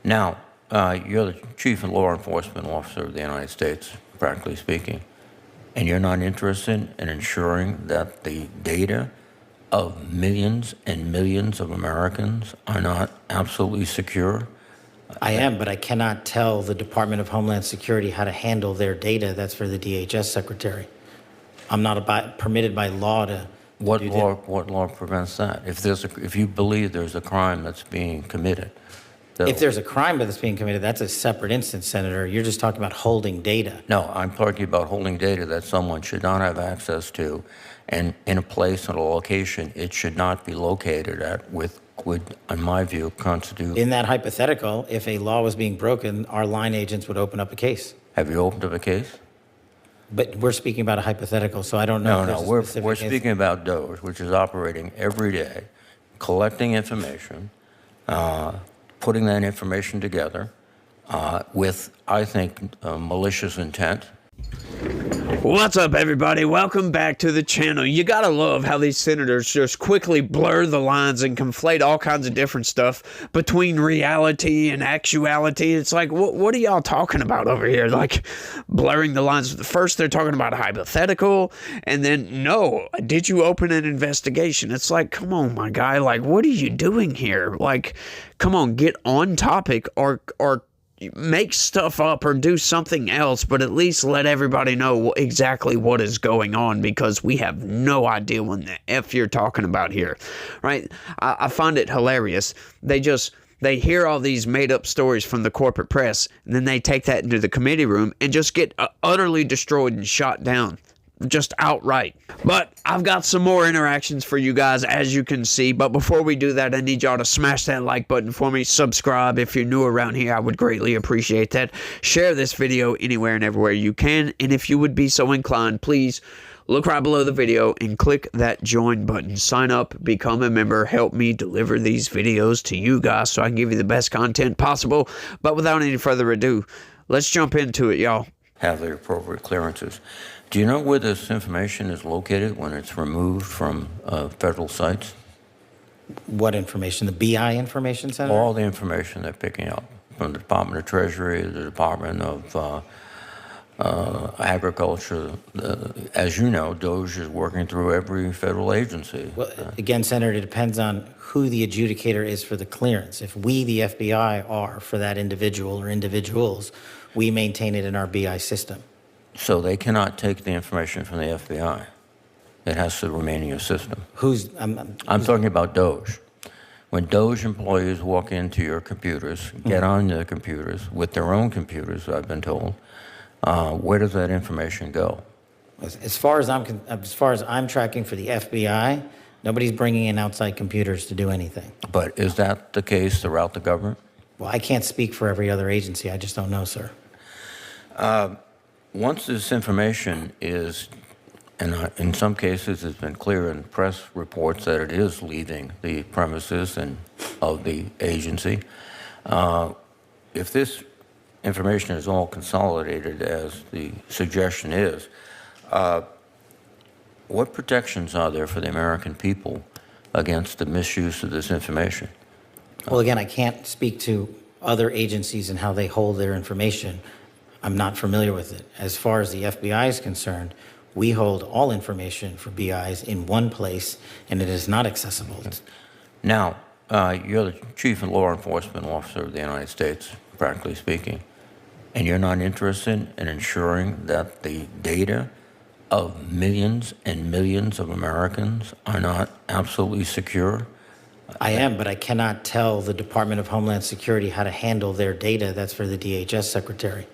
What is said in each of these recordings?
Now, you're the chief law enforcement officer of the United States, practically speaking, and you're not interested in ensuring that the data of millions and millions of Americans are not absolutely secure? I am, but I cannot tell the Department of Homeland Security how to handle their data. That's for the DHS secretary. I'm not permitted by law to What do law prevents that? If you believe there's a crime that's being committed, If there's a crime that's being committed, that's a separate instance, Senator. You're just talking about holding data. No, I'm talking about holding data that someone should not have access to, and in a place and a location it should not be located at, would, in my view, constitute. In that hypothetical, if a law was being broken, our line agents would open up a case. Have you opened up a case? But we're speaking about a hypothetical, so I don't know. No, we're speaking about DOGE, which is operating every day, collecting information, putting that information together with, I think, malicious intent. What's up, everybody? Welcome back to the channel. You gotta love how these senators just quickly blur the lines and conflate all kinds of different stuff between reality and actuality. It's like, what are y'all talking about over here? Like, blurring the lines. First, they're talking about a hypothetical, and then, no, did you open an investigation? It's like, come on, my guy. Like, what are you doing here? Like, come on, get on topic or make stuff up or do something else, but at least let everybody know exactly what is going on, because we have no idea what the F you're talking about here, right? I find it hilarious. They hear all these made-up stories from the corporate press, and then they take that into the committee room and just get utterly destroyed and shot down. Just outright. But I've got some more interactions for you guys, as you can see. But before we do that, I need y'all to smash that like button for me. Subscribe if you're new around here. I would greatly appreciate that. Share this video anywhere and everywhere you can. And if you would be so inclined, please look right below the video and click that join button. Sign up, become a member, help me deliver these videos to you guys so I can give you the best content possible. But without any further ado, let's jump into it, y'all. Have the appropriate clearances. Do you know where this information is located when it's removed from federal sites? What information? The BI information, Senator? All the information they're picking up from the Department of Treasury, the Department of Agriculture. As you know, DOGE is working through every federal agency. Well, again, Senator, it depends on who the adjudicator is for the clearance. If we, the FBI, are for that individual or individuals, we maintain it in our BI system. So they cannot take the information from the FBI. It has to remain in your system. I'm talking about DOGE. When DOGE employees walk into your computers, get on the computers, with their own computers, I've been told, where does that information go? As far as I'm tracking for the FBI, nobody's bringing in outside computers to do anything. But is that the case throughout the government? Well, I can't speak for every other agency. I just don't know, sir. Once this information is, and in some cases it's been clear in press reports that it is leaving the premises and of the agency, if this information is all consolidated as the suggestion is, what protections are there for the American people against the misuse of this information? Well, again, I can't speak to other agencies and how they hold their information. I'm not familiar with it. As far as the FBI is concerned, we hold all information for BIs in one place, and it is not accessible. Now, you're the chief law enforcement officer of the United States, practically speaking, and you're not interested in ensuring that the data of millions and millions of Americans are not absolutely secure? I am, but I cannot tell the Department of Homeland Security how to handle their data. That's for the DHS secretary.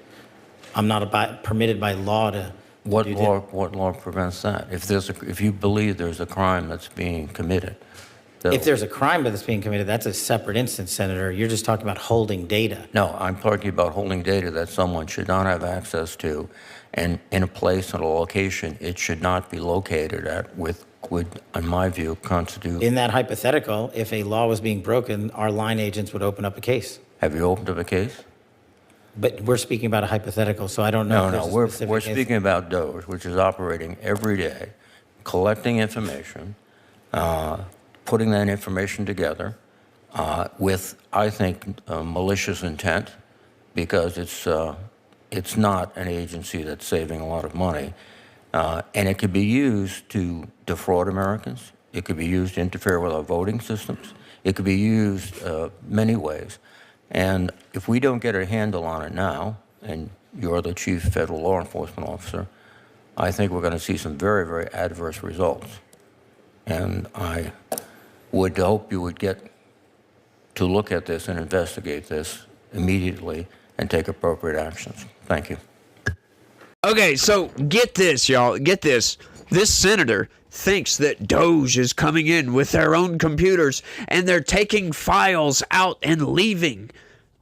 I'm not permitted by law to What law prevents that? If you believe there's a crime that's being committed. If there's a crime that's being committed, that's a separate instance, Senator. You're just talking about holding data. No, I'm talking about holding data that someone should not have access to, and in a place and a location it should not be located at, would, in my view, constitute. In that hypothetical, if a law was being broken, our line agents would open up a case. Have you opened up a case? But we're speaking about a hypothetical, so I don't know. No, we're speaking about DOGE, which is operating every day, collecting information, putting that information together with, I think, malicious intent, because it's not an agency that's saving a lot of money. And it could be used to defraud Americans. It could be used to interfere with our voting systems. It could be used many ways. And if we don't get a handle on it now, and you're the chief federal law enforcement officer, I think we're going to see some very, very adverse results. And I would hope you would get to look at this and investigate this immediately and take appropriate actions. Thank you. Okay, so get this, y'all. Get this. This senator thinks that DOJ is coming in with their own computers and they're taking files out and leaving.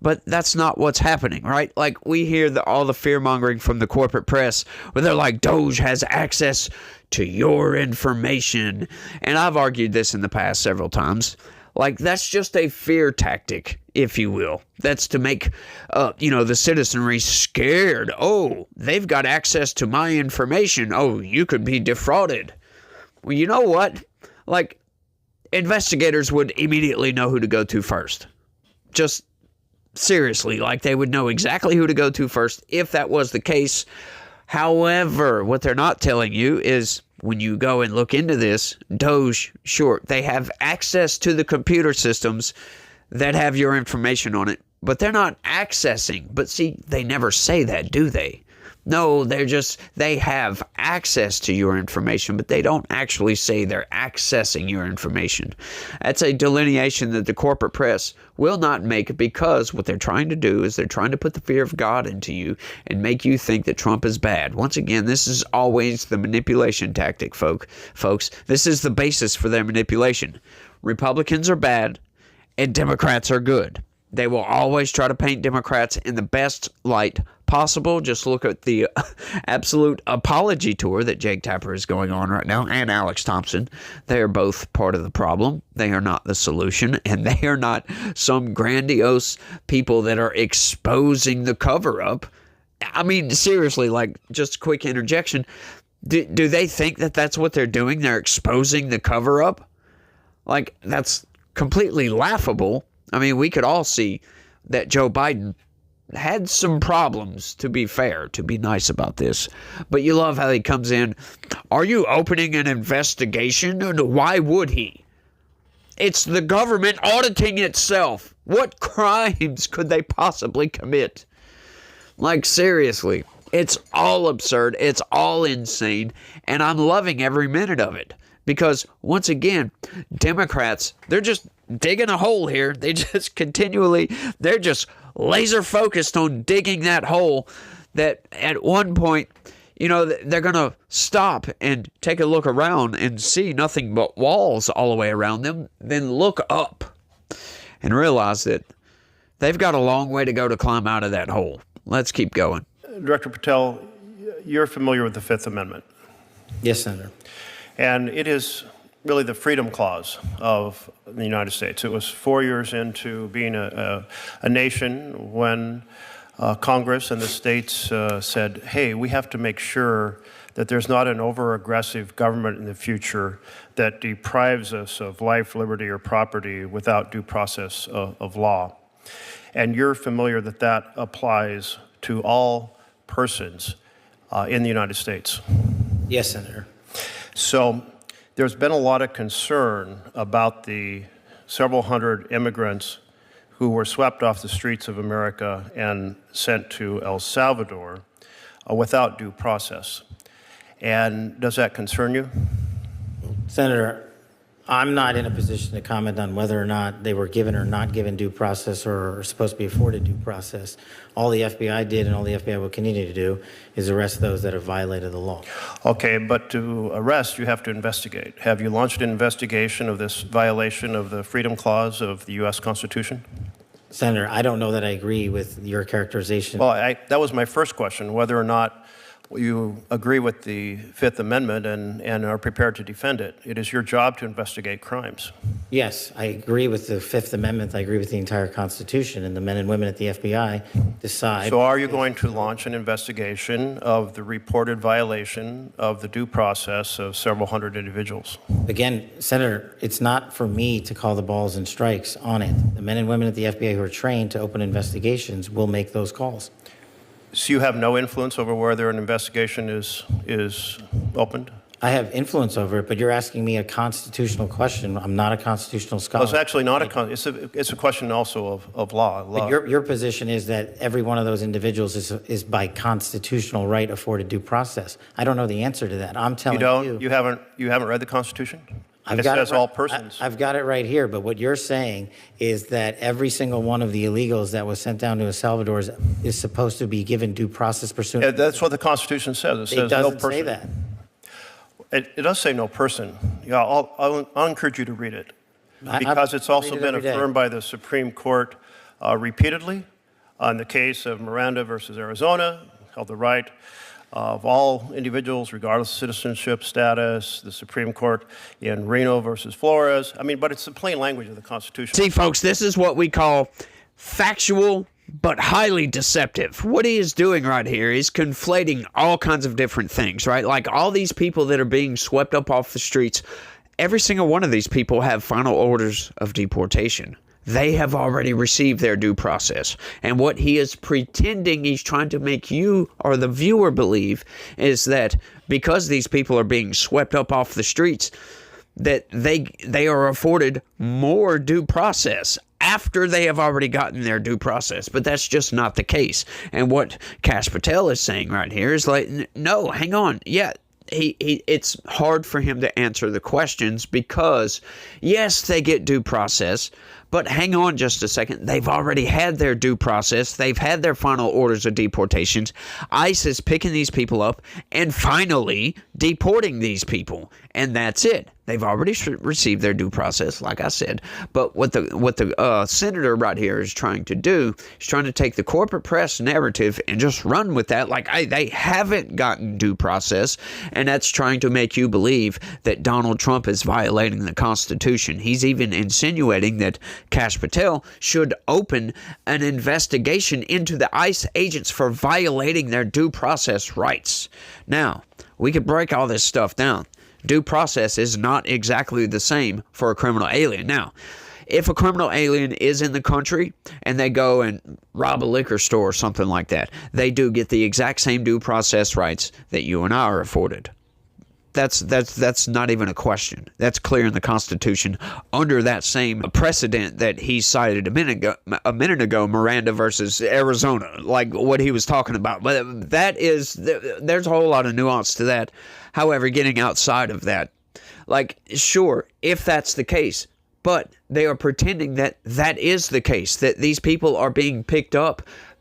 But that's not what's happening, right? Like, we hear all the fear-mongering from the corporate press where they're like, DOJ has access to your information. And I've argued this in the past several times. Like, that's just a fear tactic, if you will. That's to make, the citizenry scared. Oh, they've got access to my information. Oh, you could be defrauded. Well, you know what? Like, investigators would immediately know who to go to first. Just seriously, like, they would know exactly who to go to first if that was the case. However, what they're not telling you is when you go and look into this, DOJ, sure, they have access to the computer systems that have your information on it, but they're not accessing. But see, they never say that, do they? No, they have access to your information, but they don't actually say they're accessing your information. That's a delineation that the corporate press will not make, because what they're trying to do is they're trying to put the fear of God into you and make you think that Trump is bad. Once again, this is always the manipulation tactic, folks. This is the basis for their manipulation. Republicans are bad and Democrats are good. They will always try to paint Democrats in the best light possible. Just look at the absolute apology tour that Jake Tapper is going on right now, and Alex Thompson. They are both part of the problem. They are not the solution, and they are not some grandiose people that are exposing the cover-up. I mean, seriously, like, just a quick interjection. Do they think that that's what they're doing? They're exposing the cover-up? Like, that's completely laughable. I mean, we could all see that Joe Biden had some problems, to be fair, to be nice about this. But you love how he comes in. Are you opening an investigation? And why would he? It's the government auditing itself. What crimes could they possibly commit? Like, seriously, it's all absurd. It's all insane. And I'm loving every minute of it. Because, once again, Democrats, they're just digging a hole here. They're just laser focused on digging that hole that at one point, they're going to stop and take a look around and see nothing but walls all the way around them, then look up and realize that they've got a long way to go to climb out of that hole. Let's keep going. Director Patel, you're familiar with the Fifth Amendment. Yes, Senator. And it is really the freedom clause of the United States. It was 4 years into being a nation when Congress and the states said, hey, we have to make sure that there's not an over-aggressive government in the future that deprives us of life, liberty, or property without due process of law. And you're familiar that that applies to all persons in the United States. Yes, Senator. So there's been a lot of concern about the several hundred immigrants who were swept off the streets of America and sent to El Salvador without due process. And does that concern you? Senator, I'm not in a position to comment on whether or not they were given or not given due process or are supposed to be afforded due process. All the FBI did and all the FBI will continue to do is arrest those that have violated the law. Okay, but to arrest, you have to investigate. Have you launched an investigation of this violation of the Freedom Clause of the U.S. Constitution? Senator, I don't know that I agree with your characterization. Well, that was my first question, whether or not you agree with the Fifth Amendment and are prepared to defend it. It is your job to investigate crimes. Yes, I agree with the Fifth Amendment. I agree with the entire Constitution, and the men and women at the FBI decide. So are you going to launch an investigation of the reported violation of the due process of several hundred individuals? Again, Senator, it's not for me to call the balls and strikes on it. The men and women at the FBI who are trained to open investigations will make those calls. So you have no influence over whether an investigation is opened? I have influence over it, but you're asking me a constitutional question. I'm not a constitutional scholar. Well, it's actually not it's a question also of law. But your position is that every one of those individuals is by constitutional right afforded due process. I don't know the answer to that. I'm telling you. You haven't read the Constitution? It says all persons. I've got it right here, but what you're saying is that every single one of the illegals that was sent down to El Salvador is supposed to be given due process pursuant. Yeah, that's what the Constitution says. It says no person. It doesn't say that. It does say no person. Yeah, I'll encourage you to read it because it's also been affirmed by the Supreme Court repeatedly. On the case of Miranda versus Arizona, held the right of all individuals, regardless of citizenship status, the Supreme Court in Reno versus Flores. I mean, but it's the plain language of the Constitution. See, folks, this is what we call factual but highly deceptive. What he is doing right here is conflating all kinds of different things, right? Like all these people that are being swept up off the streets, every single one of these people have final orders of deportation. They have already received their due process. And what he is pretending he's trying to make you or the viewer believe is that because these people are being swept up off the streets, that they are afforded more due process after they have already gotten their due process. But that's just not the case. And what Kash Patel is saying right here is like, no, hang on. Yeah. It's hard for him to answer the questions because, yes, they get due process, but hang on just a second. They've already had their due process. They've had their final orders of deportations. ICE is picking these people up and finally deporting these people. And that's it. They've already received their due process, like I said. But what the senator right here is trying to do is trying to take the corporate press narrative and just run with that like they haven't gotten due process. And that's trying to make you believe that Donald Trump is violating the Constitution. He's even insinuating that Kash Patel should open an investigation into the ICE agents for violating their due process rights. Now, we could break all this stuff down. Due process is not exactly the same for a criminal alien. Now, if a criminal alien is in the country and they go and rob a liquor store or something like that, they do get the exact same due process rights that you and I are afforded. That's not even a question. That's clear in the Constitution under that same precedent that he cited a minute ago, Miranda versus Arizona, like what he was talking about. But there's a whole lot of nuance to that. However, getting outside of that, like, sure, if that's the case, but they are pretending that that is the case, that these people are being picked up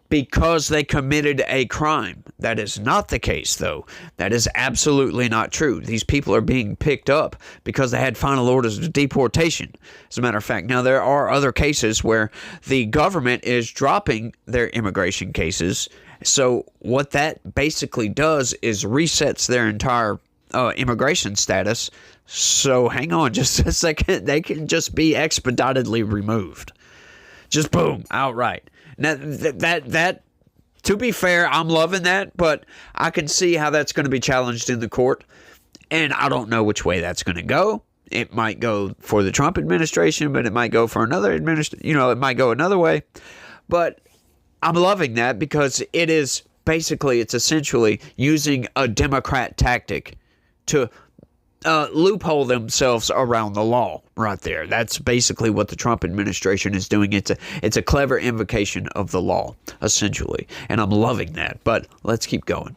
because they committed a crime. That is not the case, though. That is absolutely not true. These people are being picked up because they had final orders of deportation. As a matter of fact, now there are other cases where the government is dropping their immigration cases. So what that basically does is resets their entire immigration status. So hang on just a second. They can just be expeditedly removed. Just boom, outright. Now, that to be fair, I'm loving that, but I can see how that's going to be challenged in the court, and I don't know which way that's going to go. It might go for the Trump administration, but it might go for another administration. It might go another way. But I'm loving that because it's essentially using a Democrat tactic to loophole themselves around the law right there. That's basically what the Trump administration is doing. It's a clever invocation of the law, essentially. And I'm loving that. But let's keep going.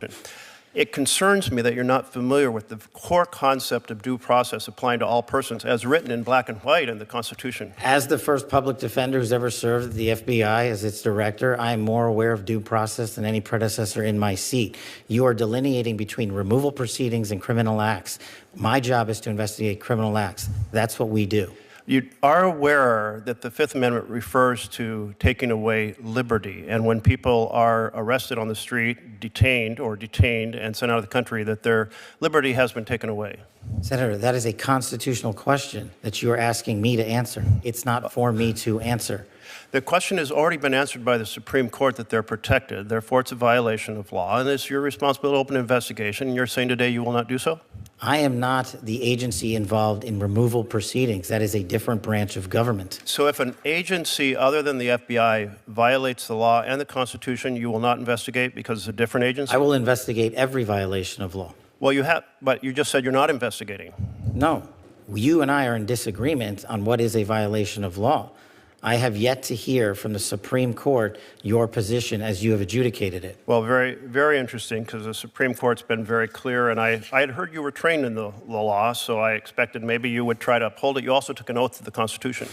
It concerns me that you're not familiar with the core concept of due process applying to all persons as written in black and white in the Constitution. As the first public defender who's ever served at the FBI as its director, I am more aware of due process than any predecessor in my seat. You are delineating between removal proceedings and criminal acts. My job is to investigate criminal acts. That's what we do. You are aware that the Fifth Amendment refers to taking away liberty, and when people are arrested on the street, detained and sent out of the country, that their liberty has been taken away. Senator, that is a constitutional question that you are asking me to answer. It's not for me to answer. The question has already been answered by the Supreme Court that they're protected. Therefore, it's a violation of law, and it's your responsibility to open an investigation. And you're saying today you will not do so? I am not the agency involved in removal proceedings. That is a different branch of government. So if an agency other than the FBI violates the law and the Constitution, you will not investigate because it's a different agency? I will investigate every violation of law. Well, you have, but you just said you're not investigating. No, you and I are in disagreement on what is a violation of law. I have yet to hear from the Supreme Court your position as you have adjudicated it. Well, very, very interesting, because the Supreme Court's been very clear, and I had heard you were trained in the law, so I expected maybe you would try to uphold it. You also took an oath to the Constitution.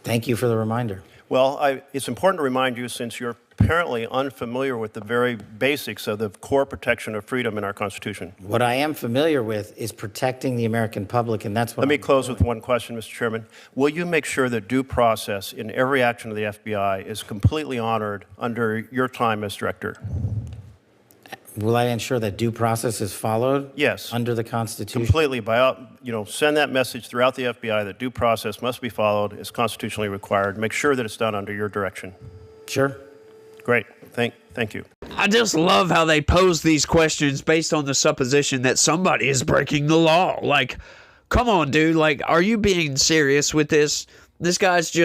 Thank you for the reminder. Well, it's important to remind you, since you're apparently unfamiliar with the very basics of the core protection of freedom in our Constitution. What I am familiar with is protecting the American public, and that's what Let me close with one question, Mr. Chairman. Will you make sure that due process in every action of the FBI is completely honored under your time as director? Will I ensure that due process is followed? Yes. Under the Constitution? Completely. Send that message throughout the FBI that due process must be followed, is constitutionally required. Make sure that it's done under your direction. Sure. Great. Thank you. I just love how they pose these questions based on the supposition that somebody is breaking the law. Like, come on, dude. Like, are you being serious with this? This guy's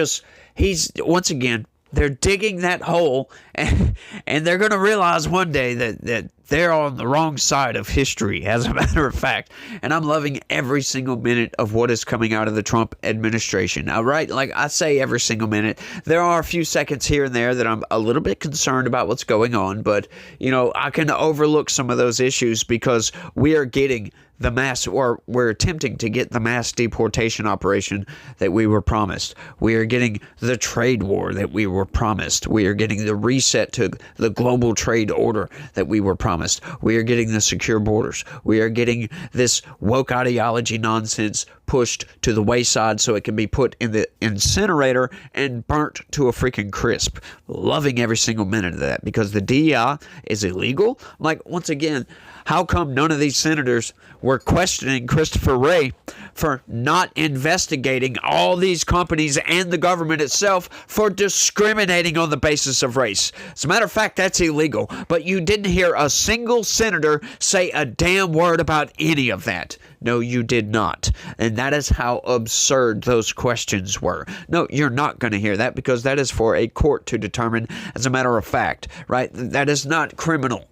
once again, they're digging that hole, and they're going to realize one day that they're on the wrong side of history, as a matter of fact. And I'm loving every single minute of what is coming out of the Trump administration. All right, like I say, every single minute. There are a few seconds here and there that I'm a little bit concerned about what's going on, but I can overlook some of those issues because we are getting we're attempting to get the mass deportation operation that we were promised. We are getting the trade war that we were promised. We are getting the reset to the global trade order that we were promised. We are getting the secure borders. We are getting this woke ideology nonsense pushed to the wayside so it can be put in the incinerator and burnt to a freaking crisp. Loving every single minute of that because the DEI is illegal. Like, once again, how come none of these senators were questioning Christopher Wray for not investigating all these companies and the government itself for discriminating on the basis of race? As a matter of fact, that's illegal. But you didn't hear a single senator say a damn word about any of that. No, you did not. And that is how absurd those questions were. No, you're not going to hear that because that is for a court to determine as a matter of fact, right? That is not criminal.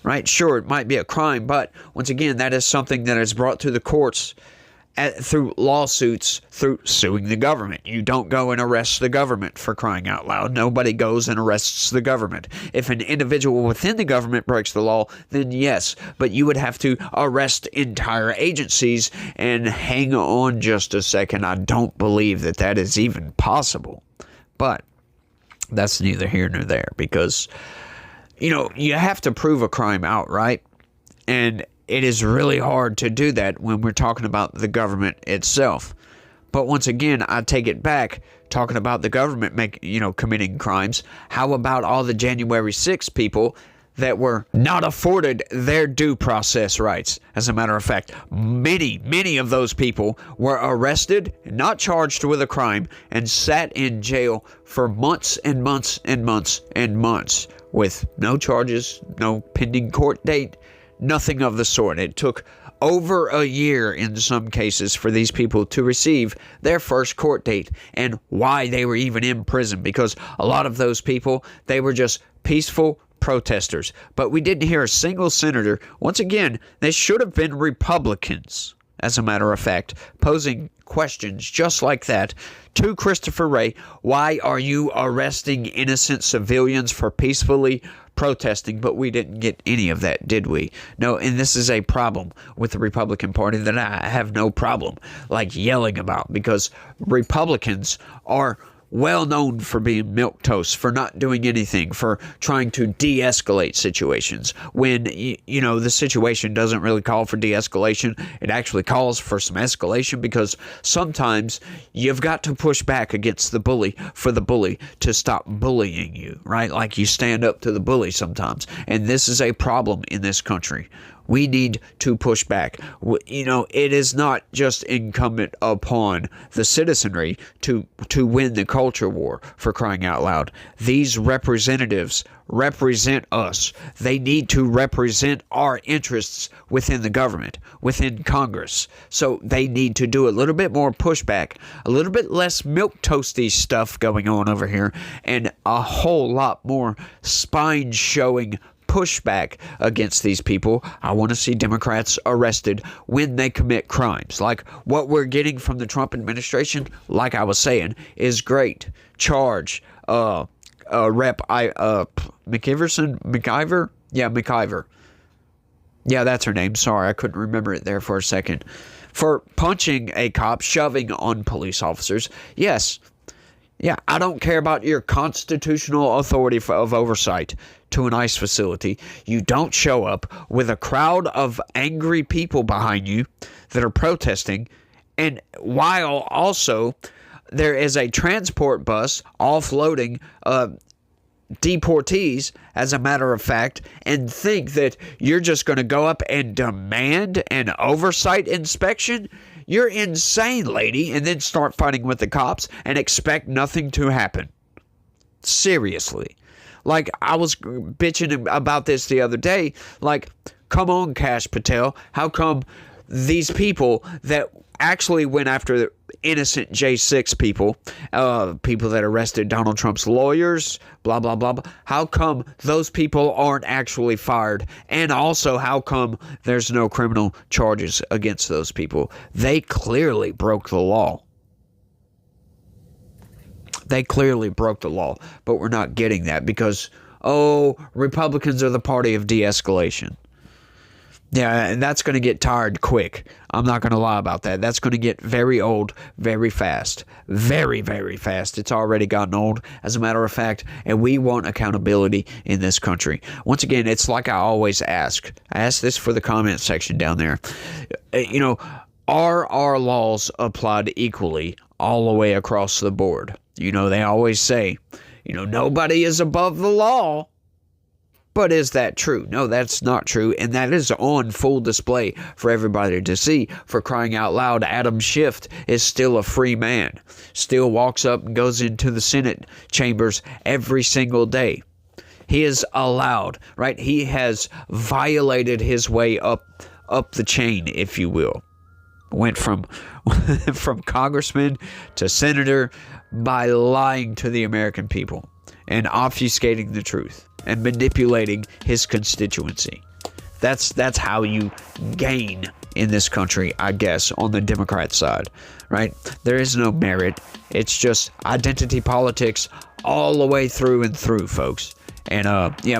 Right? Sure, it might be a crime, but once again, that is something that is brought to the courts through lawsuits, through suing the government. You don't go and arrest the government, for crying out loud. Nobody goes and arrests the government. If an individual within the government breaks the law, then yes, but you would have to arrest entire agencies. And hang on just a second, I don't believe that that is even possible. But that's neither here nor there because you have to prove a crime outright, and it is really hard to do that when we're talking about the government itself. But once again, I take it back, talking about the government committing crimes. How about all the January 6th people that were not afforded their due process rights? As a matter of fact, many of those people were arrested, not charged with a crime, and sat in jail for months and months and months and months with no charges, no pending court date, nothing of the sort. It took over a year in some cases for these people to receive their first court date, and why they were even in prison, because a lot of those people, they were just peaceful protesters. But we didn't hear a single senator. Once again, they should have been Republicans, as a matter of fact, posing questions just like that to Christopher Wray. Why are you arresting innocent civilians for peacefully protesting? But we didn't get any of that, did we? No, and this is a problem with the Republican Party that I have no problem yelling about, because Republicans are well known for being milquetoast, for not doing anything, for trying to de-escalate situations when, the situation doesn't really call for de-escalation. It actually calls for some escalation, because sometimes you've got to push back against the bully for the bully to stop bullying you, right? Like, you stand up to the bully sometimes. And this is a problem in this country. We need to push back. It is not just incumbent upon the citizenry to win the culture war, for crying out loud. These representatives represent us. They need to represent our interests within the government, within Congress. So they need to do a little bit more pushback, a little bit less milquetoasty stuff going on over here, and a whole lot more spine-showing pushback against these people. I want to see Democrats arrested when they commit crimes. Like what we're getting from the Trump administration, like I was saying, is great. Charge Rep McIver? Yeah, McIver. Yeah, that's her name. Sorry, I couldn't remember it there for a second. For punching a cop, shoving on police officers. Yes. Yeah, I don't care about your constitutional authority of oversight to an ICE facility. You don't show up with a crowd of angry people behind you that are protesting, and while also there is a transport bus offloading deportees, as a matter of fact, and think that you're just going to go up and demand an oversight inspection. You're insane, lady, and then start fighting with the cops and expect nothing to happen. Seriously. Like, I was bitching about this the other day. Like, come on, Kash Patel. How come these people that actually went after the innocent J6 people, people that arrested Donald Trump's lawyers, blah, blah, blah, blah, how come those people aren't actually fired? And also, how come there's no criminal charges against those people? They clearly broke the law. They clearly broke the law, but we're not getting that because, Republicans are the party of de-escalation. Yeah, and that's going to get tired quick. I'm not going to lie about that. That's going to get very old very fast. Very, very fast. It's already gotten old, as a matter of fact, and we want accountability in this country. Once again, it's like I always ask. I ask this for the comment section down there. Are our laws applied equally all the way across the board? They always say, nobody is above the law. But is that true? No, that's not true. And that is on full display for everybody to see. For crying out loud, Adam Schiff is still a free man. Still walks up and goes into the Senate chambers every single day. He is allowed, right? He has violated his way up the chain, if you will. Went from congressman to senator by lying to the American people and obfuscating the truth and manipulating his constituency. That's how you gain in this country, I guess, on the Democrat side, right? There is no merit. It's just identity politics all the way through and through, folks. And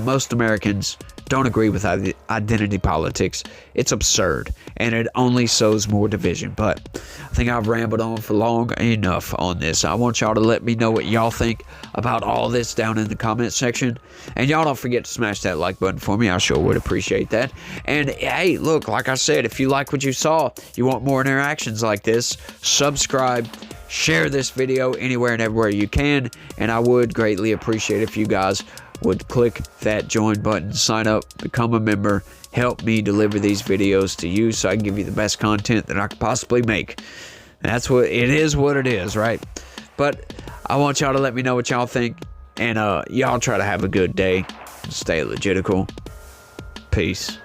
most Americans don't agree with identity politics. It's absurd, and it only sows more division. But I think I've rambled on for long enough on this. I want y'all to let me know what y'all think about all this down in the comment section. And y'all don't forget to smash that like button for me. I sure would appreciate that. And hey, look, like I said, if you like what you saw, you want more interactions like this, subscribe, share this video anywhere and everywhere you can. And I would greatly appreciate if you guys would click that join button, sign up, become a member, help me deliver these videos to you so I can give you the best content that I could possibly make. That's what it is, right? But I want y'all to let me know what y'all think, and y'all try to have a good day. Stay legitical. Peace.